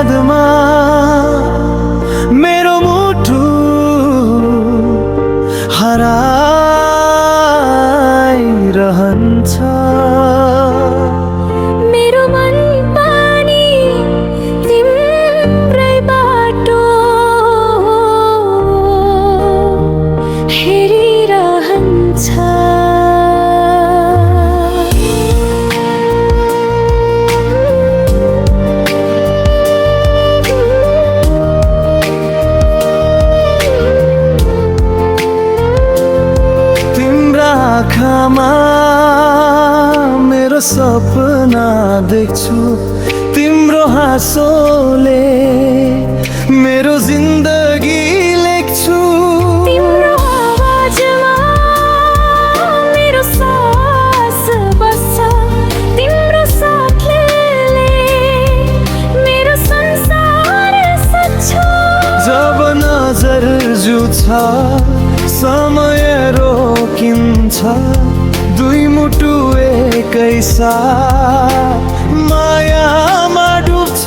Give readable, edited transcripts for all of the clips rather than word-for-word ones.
यादमा मेरो मुटु हराइरहन्छ। मेरो मन पनि तिम्रै बाटो हेरिरहन्छ। आँखामा मेरो सपना देख्छु, तिम्रो हाँसोले मेरो जिन्दगी लेख्छु। तिम्रो आवाजमा मेरो सास बस्छ, तिम्रो साथले मेरो संसार सच्छ। जब नजर जुछ समय रोकिन्छ, दुई मुटु एकैसाथ मायामा डुब्छ।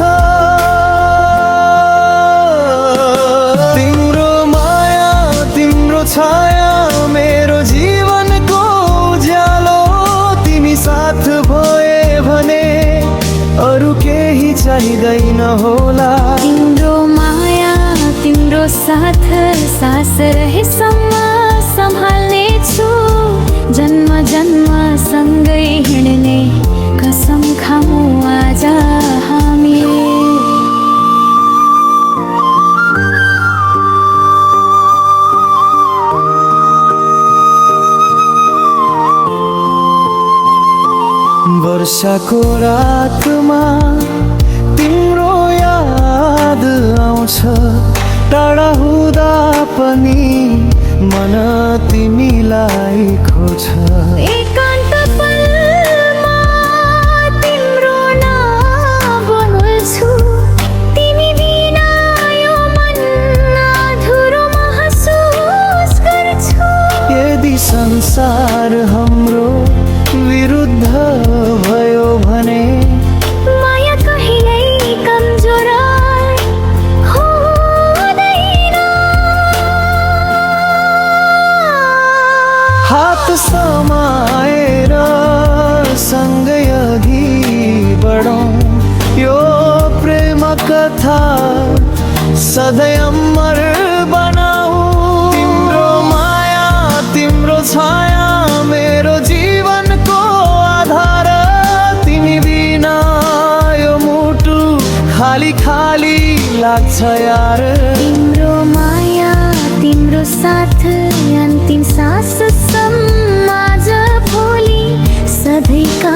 तिम्रो माया तिम्रो छाया मेरो जीवनको उज्यालो, तिमी साथ भए भने अरू केही चाहिँदैन होला। तिम्रो माया तिम्रो साथ सास रहेसम्म सम्हाल्ने छु, जन्म जन्म सँगै हिँड्ने कसम खामु आज हामी। वर्षाको रातमा तिम्रो याद आउँछ, टाढा हुँदा पनि मन तिमीलाई खोज्छ। एकान्त पलमा तिम्रो नाम बोल्छु, तिमी बिना यो मन अधुरो महसुस गर्छु। यदि संसार हाम्रो विरुद्ध भयो भने माया कहिल्यै कमजोर हुँदैन। हात समाएर सँगै अघि बढौँ, यो प्रेम कथा सधैँ अमर बनाऊ। तिम्रो माया तिम्रो छाया मेरो जीवनको आधार, तिमी बिना यो मुटु खाली खाली लाग्छ यार। तिम्रो माया तिम्रो साथ अन्तिम साससम्म आज भोलि सधैँका